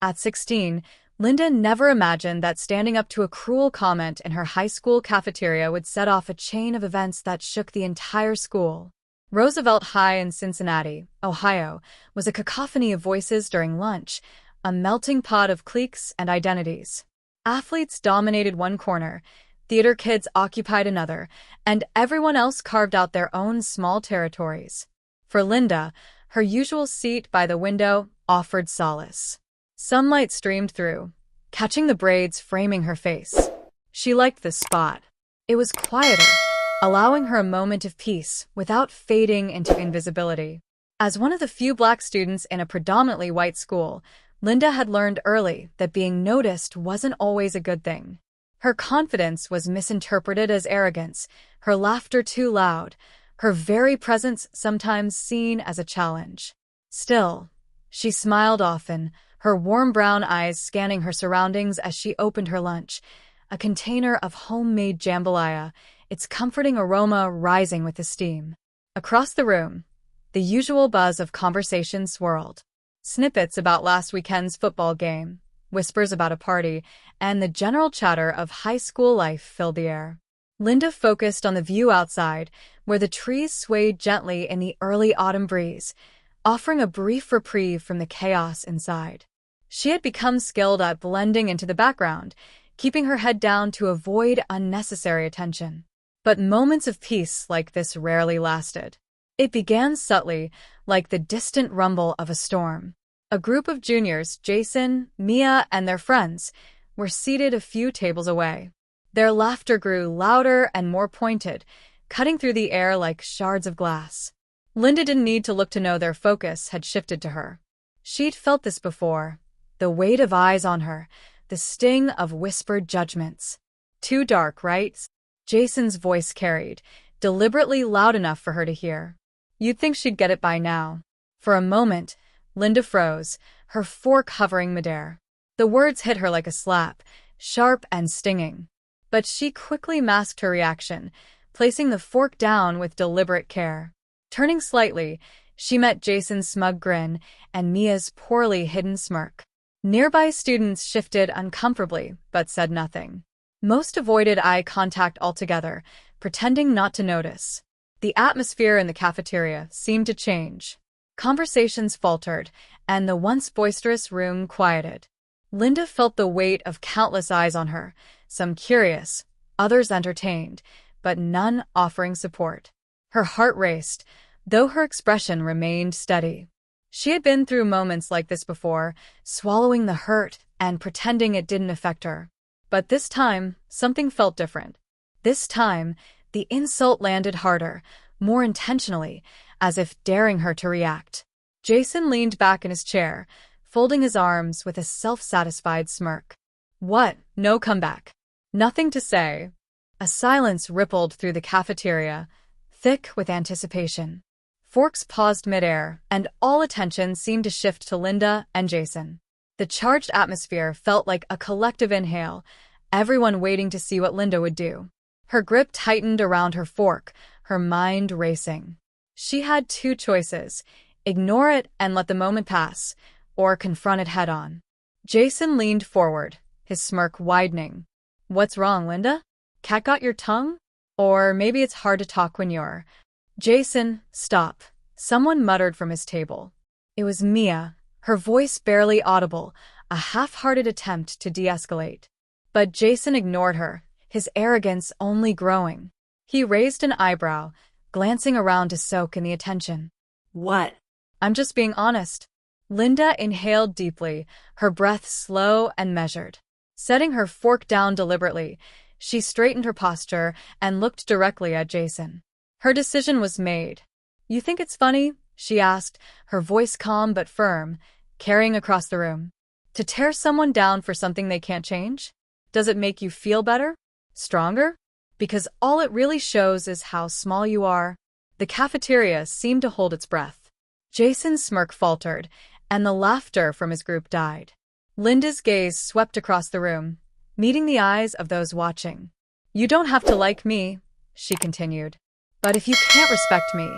At 16, Linda never imagined that standing up to a cruel comment in her high school cafeteria would set off a chain of events that shook the entire school. Roosevelt High in Cincinnati, Ohio, was a cacophony of voices during lunch, a melting pot of cliques and identities. Athletes dominated one corner, theater kids occupied another, and everyone else carved out their own small territories. For Linda, her usual seat by the window offered solace. Sunlight streamed through, catching the braids framing her face. She liked this spot. It was quieter, allowing her a moment of peace without fading into invisibility. As one of the few black students in a predominantly white school, Linda had learned early that being noticed wasn't always a good thing. Her confidence was misinterpreted as arrogance, her laughter too loud, her very presence sometimes seen as a challenge. Still, she smiled often, her warm brown eyes scanning her surroundings as she opened her lunch, a container of homemade jambalaya, its comforting aroma rising with the steam. Across the room, the usual buzz of conversation swirled. Snippets about last weekend's football game, whispers about a party, and the general chatter of high school life filled the air. Linda focused on the view outside, where the trees swayed gently in the early autumn breeze, offering a brief reprieve from the chaos inside. She had become skilled at blending into the background, keeping her head down to avoid unnecessary attention. But moments of peace like this rarely lasted. It began subtly, like the distant rumble of a storm. A group of juniors, Jason, Mia, and their friends, were seated a few tables away. Their laughter grew louder and more pointed, cutting through the air like shards of glass. Linda didn't need to look to know their focus had shifted to her. She'd felt this before, the weight of eyes on her, the sting of whispered judgments. Too dark, right? Jason's voice carried, deliberately loud enough for her to hear. You'd think she'd get it by now. For a moment, Linda froze, her fork hovering midair. The words hit her like a slap, sharp and stinging. But she quickly masked her reaction, placing the fork down with deliberate care. Turning slightly, she met Jason's smug grin and Mia's poorly hidden smirk. Nearby students shifted uncomfortably, but said nothing. Most avoided eye contact altogether, pretending not to notice. The atmosphere in the cafeteria seemed to change. Conversations faltered, and the once boisterous room quieted. Linda felt the weight of countless eyes on her, some curious, others entertained, but none offering support. Her heart raced, though her expression remained steady. She had been through moments like this before, swallowing the hurt and pretending it didn't affect her. But this time, something felt different. This time, the insult landed harder, more intentionally, as if daring her to react. Jason leaned back in his chair, folding his arms with a self-satisfied smirk. What? No comeback. Nothing to say. A silence rippled through the cafeteria, thick with anticipation. Forks paused midair, and all attention seemed to shift to Linda and Jason. The charged atmosphere felt like a collective inhale, everyone waiting to see what Linda would do. Her grip tightened around her fork, her mind racing. She had two choices: ignore it and let the moment pass, or confront it head-on. Jason leaned forward, his smirk widening. What's wrong, Linda? Cat got your tongue? Or maybe it's hard to talk when you're... Jason, stop. Someone muttered from his table. It was Mia, her voice barely audible, a half-hearted attempt to de-escalate. But Jason ignored her, his arrogance only growing. He raised an eyebrow, glancing around to soak in the attention. What? I'm just being honest. Linda inhaled deeply, her breath slow and measured. Setting her fork down deliberately, she straightened her posture and looked directly at Jason. Her decision was made. You think it's funny? She asked, her voice calm but firm, carrying across the room. To tear someone down for something they can't change? Does it make you feel better? Stronger? Because all it really shows is how small you are. The cafeteria seemed to hold its breath. Jason's smirk faltered, and the laughter from his group died. Linda's gaze swept across the room, meeting the eyes of those watching. You don't have to like me, she continued. But if you can't respect me,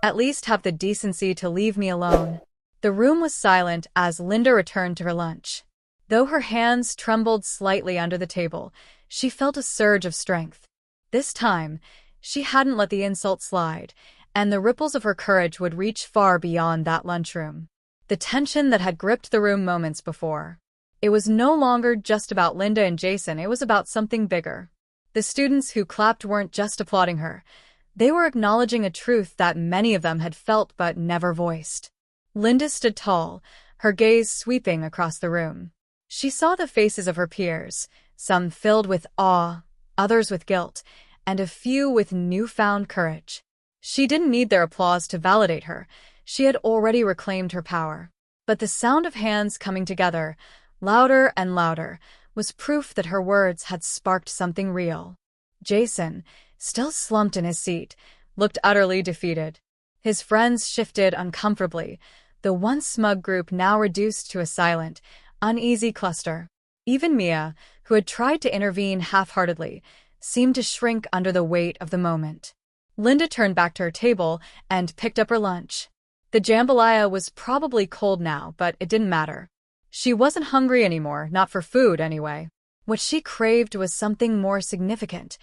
at least have the decency to leave me alone. The room was silent as Linda returned to her lunch. Though her hands trembled slightly under the table, she felt a surge of strength. This time, she hadn't let the insult slide, and the ripples of her courage would reach far beyond that lunchroom. The tension that had gripped the room moments before. It was no longer just about Linda and Jason, it was about something bigger. The students who clapped weren't just applauding her. They were acknowledging a truth that many of them had felt but never voiced. Linda stood tall, her gaze sweeping across the room. She saw the faces of her peers, some filled with awe, others with guilt, and a few with newfound courage. She didn't need their applause to validate her. She had already reclaimed her power. But the sound of hands coming together, louder and louder, was proof that her words had sparked something real. Jason, still slumped in his seat, looked utterly defeated. His friends shifted uncomfortably, the once smug group now reduced to a silent, uneasy cluster. Even Mia, who had tried to intervene half-heartedly, seemed to shrink under the weight of the moment. Linda turned back to her table and picked up her lunch. The jambalaya was probably cold now, but it didn't matter. She wasn't hungry anymore, not for food anyway. What she craved was something more significant,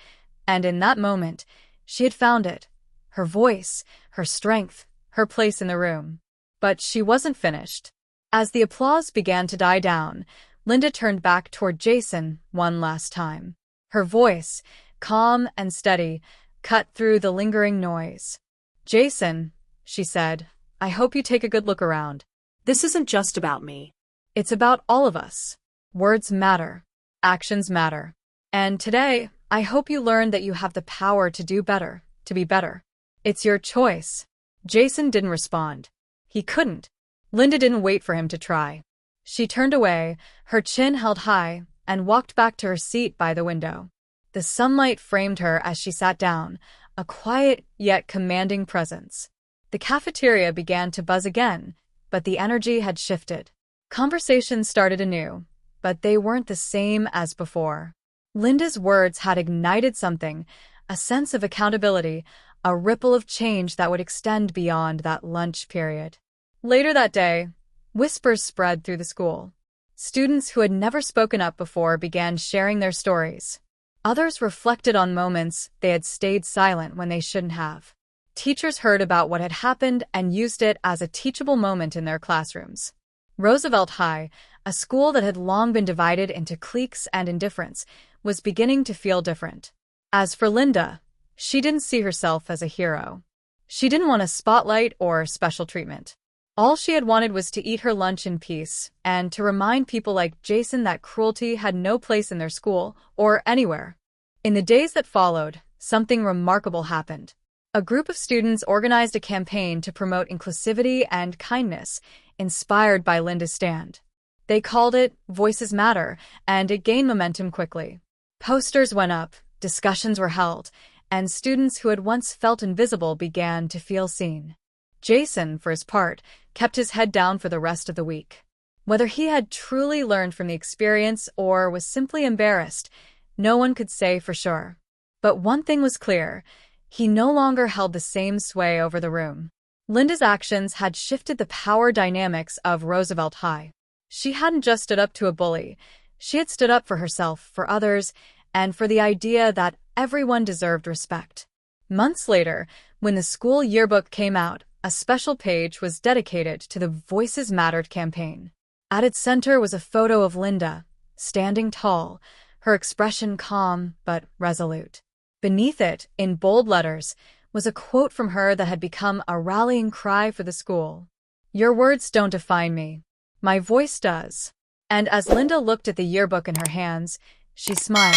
and in that moment, she had found it. Her voice, her strength, her place in the room. But she wasn't finished. As the applause began to die down, Linda turned back toward Jason one last time. Her voice, calm and steady, cut through the lingering noise. "Jason," she said, "I hope you take a good look around. This isn't just about me. It's about all of us. Words matter. Actions matter. And today, I hope you learn that you have the power to do better, to be better. It's your choice." Jason didn't respond. He couldn't. Linda didn't wait for him to try. She turned away, her chin held high, and walked back to her seat by the window. The sunlight framed her as she sat down, a quiet yet commanding presence. The cafeteria began to buzz again, but the energy had shifted. Conversations started anew, but they weren't the same as before. Linda's words had ignited something, a sense of accountability, a ripple of change that would extend beyond that lunch period. Later that day, whispers spread through the school. Students who had never spoken up before began sharing their stories. Others reflected on moments they had stayed silent when they shouldn't have. Teachers heard about what had happened and used it as a teachable moment in their classrooms. Roosevelt High, a school that had long been divided into cliques and indifference, was beginning to feel different. As for Linda, she didn't see herself as a hero. She didn't want a spotlight or special treatment. All she had wanted was to eat her lunch in peace and to remind people like Jason that cruelty had no place in their school or anywhere. In the days that followed, something remarkable happened. A group of students organized a campaign to promote inclusivity and kindness, inspired by Linda's stand. They called it Voices Matter, and it gained momentum quickly. Posters went up, discussions were held, and students who had once felt invisible began to feel seen. Jason, for his part, kept his head down for the rest of the week. Whether he had truly learned from the experience or was simply embarrassed, no one could say for sure. But one thing was clear: he no longer held the same sway over the room. Linda's actions had shifted the power dynamics of Roosevelt High. She hadn't just stood up to a bully. She had stood up for herself, for others, and for the idea that everyone deserved respect. Months later, when the school yearbook came out, a special page was dedicated to the Voices Mattered campaign. At its center was a photo of Linda, standing tall, her expression calm but resolute. Beneath it, in bold letters, was a quote from her that had become a rallying cry for the school. "Your words don't define me. My voice does." And as Linda looked at the yearbook in her hands, she smiled,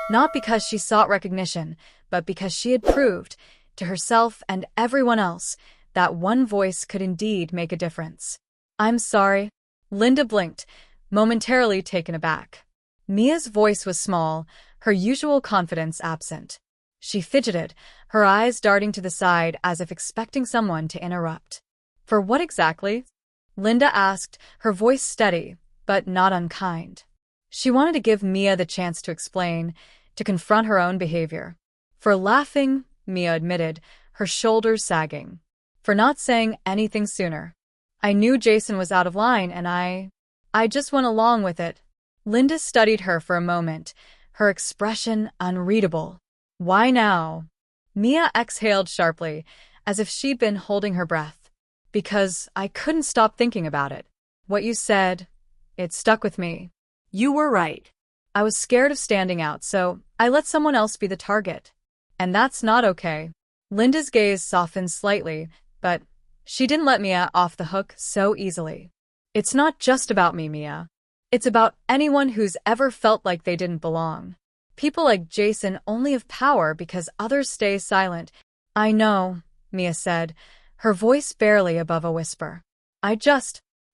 not because she sought recognition, but because she had proved, to herself and everyone else, that one voice could indeed make a difference. "I'm sorry." Linda blinked, momentarily taken aback. Mia's voice was small, her usual confidence absent. She fidgeted, her eyes darting to the side as if expecting someone to interrupt. "For what exactly?" Linda asked, her voice steady, but not unkind. She wanted to give Mia the chance to explain, to confront her own behavior. "For laughing," Mia admitted, her shoulders sagging. "For not saying anything sooner. I knew Jason was out of line and I just went along with it. Linda studied her for a moment, her expression unreadable. Why now? Mia exhaled sharply, as if she'd been holding her breath. Because I couldn't stop thinking about it. What you said, it stuck with me. You were right. I was scared of standing out, so I let someone else be the target. And that's not okay. Linda's gaze softened slightly, but she didn't let Mia off the hook so easily. It's not just about me, Mia. It's about anyone who's ever felt like they didn't belong. People like Jason only have power because others stay silent. I know, Mia said, her voice barely above a whisper. I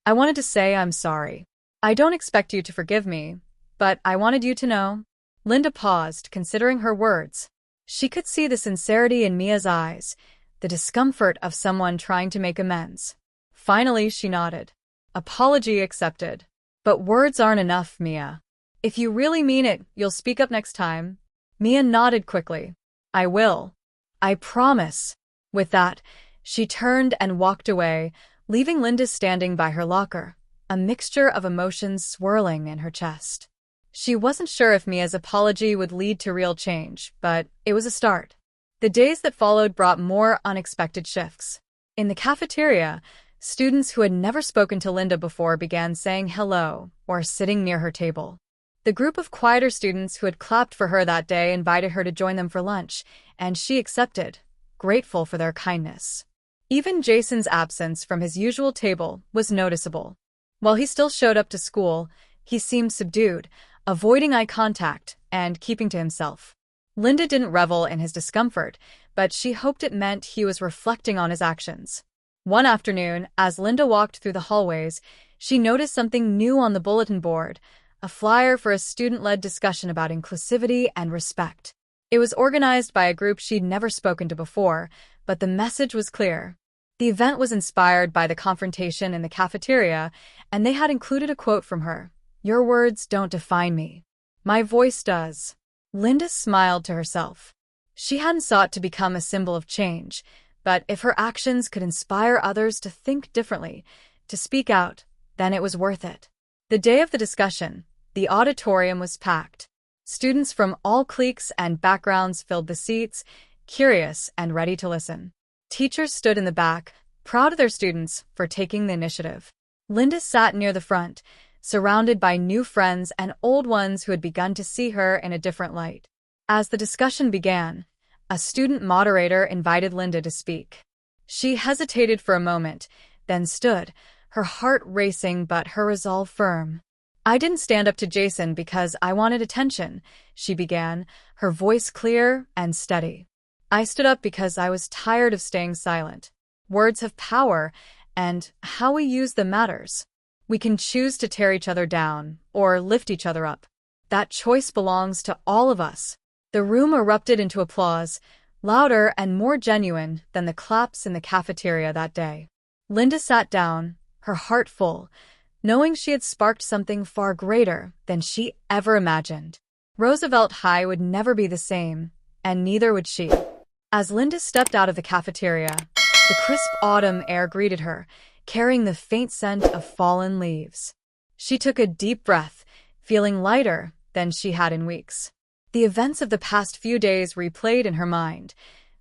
wanted to say I'm sorry. I don't expect you to forgive me, but I wanted you to know. Linda paused, considering her words. She could see the sincerity in Mia's eyes, the discomfort of someone trying to make amends. Finally, she nodded. Apology accepted. But words aren't enough, Mia. If you really mean it, you'll speak up next time. Mia nodded quickly. I will. I promise. With that, she turned and walked away, leaving Linda standing by her locker, a mixture of emotions swirling in her chest. She wasn't sure if Mia's apology would lead to real change, but it was a start. The days that followed brought more unexpected shifts. In the cafeteria, students who had never spoken to Linda before began saying hello or sitting near her table. The group of quieter students who had clapped for her that day invited her to join them for lunch, and she accepted, grateful for their kindness. Even Jason's absence from his usual table was noticeable. While he still showed up to school, he seemed subdued, avoiding eye contact and keeping to himself. Linda didn't revel in his discomfort, but she hoped it meant he was reflecting on his actions. One afternoon, as Linda walked through the hallways, she noticed something new on the bulletin board, a flyer for a student-led discussion about inclusivity and respect. It was organized by a group she'd never spoken to before, but the message was clear. The event was inspired by the confrontation in the cafeteria, and they had included a quote from her. Your words don't define me. My voice does. Linda smiled to herself. She hadn't sought to become a symbol of change, but if her actions could inspire others to think differently, to speak out, then it was worth it. The day of the discussion, the auditorium was packed. Students from all cliques and backgrounds filled the seats, curious and ready to listen. Teachers stood in the back, proud of their students for taking the initiative. Linda sat near the front, surrounded by new friends and old ones who had begun to see her in a different light. As the discussion began, a student moderator invited Linda to speak. She hesitated for a moment, then stood, her heart racing but her resolve firm. I didn't stand up to Jason because I wanted attention, she began, her voice clear and steady. I stood up because I was tired of staying silent. Words have power, and how we use them matters. We can choose to tear each other down or lift each other up. That choice belongs to all of us. The room erupted into applause, louder and more genuine than the claps in the cafeteria that day. Linda sat down, her heart full, knowing she had sparked something far greater than she ever imagined. Roosevelt High would never be the same, and neither would she. As Linda stepped out of the cafeteria, the crisp autumn air greeted her, carrying the faint scent of fallen leaves. She took a deep breath, feeling lighter than she had in weeks. The events of the past few days replayed in her mind,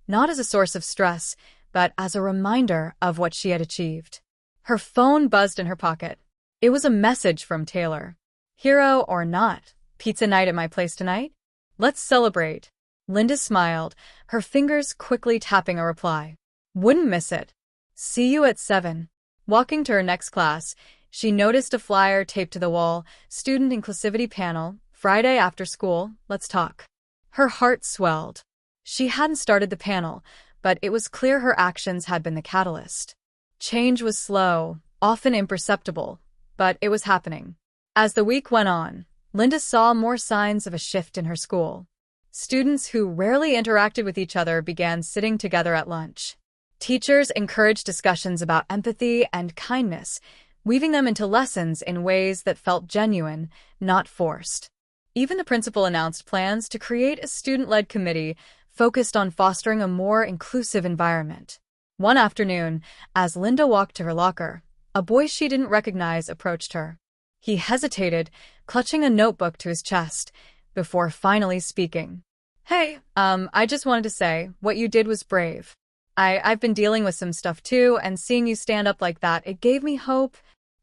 not as a source of stress, but as a reminder of what she had achieved. Her phone buzzed in her pocket. It was a message from Taylor. Hero or not, pizza night at my place tonight? Let's celebrate. Linda smiled, her fingers quickly tapping a reply. Wouldn't miss it. See you at 7. Walking to her next class, she noticed a flyer taped to the wall, Student Inclusivity Panel, Friday after school, let's talk. Her heart swelled. She hadn't started the panel, but it was clear her actions had been the catalyst. Change was slow, often imperceptible, but it was happening. As the week went on, Linda saw more signs of a shift in her school. Students who rarely interacted with each other began sitting together at lunch. Teachers encouraged discussions about empathy and kindness, weaving them into lessons in ways that felt genuine, not forced. Even the principal announced plans to create a student-led committee focused on fostering a more inclusive environment. One afternoon, as Linda walked to her locker, A boy she didn't recognize approached her. He hesitated, clutching a notebook to his chest, before finally speaking. Hey, I just wanted to say, what you did was brave. I've been dealing with some stuff too, and seeing you stand up like that, it gave me hope.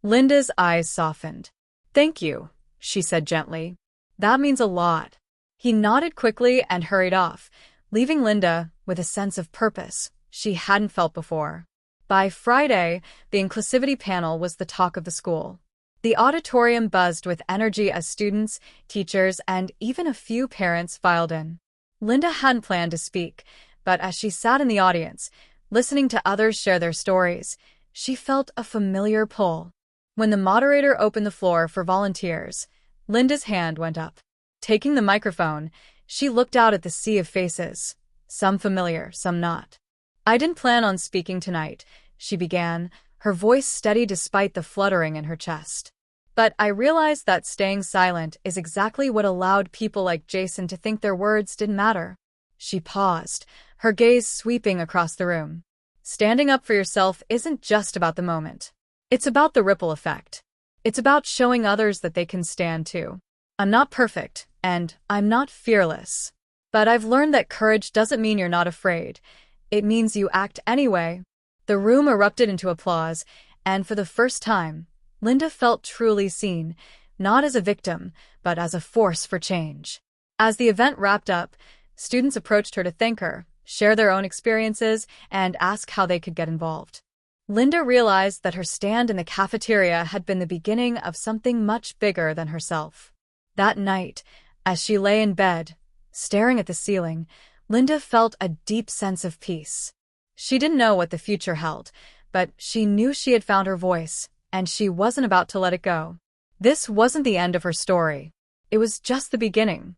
Linda's eyes softened. Thank you, she said gently. That means a lot. He nodded quickly and hurried off, leaving Linda with a sense of purpose she hadn't felt before. By Friday, the inclusivity panel was the talk of the school. The auditorium buzzed with energy as students, teachers, and even a few parents filed in. Linda hadn't planned to speak, but as she sat in the audience, listening to others share their stories, she felt a familiar pull. When the moderator opened the floor for volunteers, Linda's hand went up. Taking the microphone, she looked out at the sea of faces, some familiar, some not. I didn't plan on speaking tonight, she began, her voice steady despite the fluttering in her chest. But I realized that staying silent is exactly what allowed people like Jason to think their words didn't matter. She paused, her gaze sweeping across the room. Standing up for yourself isn't just about the moment. It's about the ripple effect. It's about showing others that they can stand too. I'm not perfect, and I'm not fearless. But I've learned that courage doesn't mean you're not afraid. It means you act anyway. The room erupted into applause, and for the first time, Linda felt truly seen, not as a victim, but as a force for change. As the event wrapped up, students approached her to thank her, share their own experiences, and ask how they could get involved. Linda realized that her stand in the cafeteria had been the beginning of something much bigger than herself. That night, as she lay in bed, staring at the ceiling, Linda felt a deep sense of peace. She didn't know what the future held, but she knew she had found her voice, and she wasn't about to let it go. This wasn't the end of her story. It was just the beginning.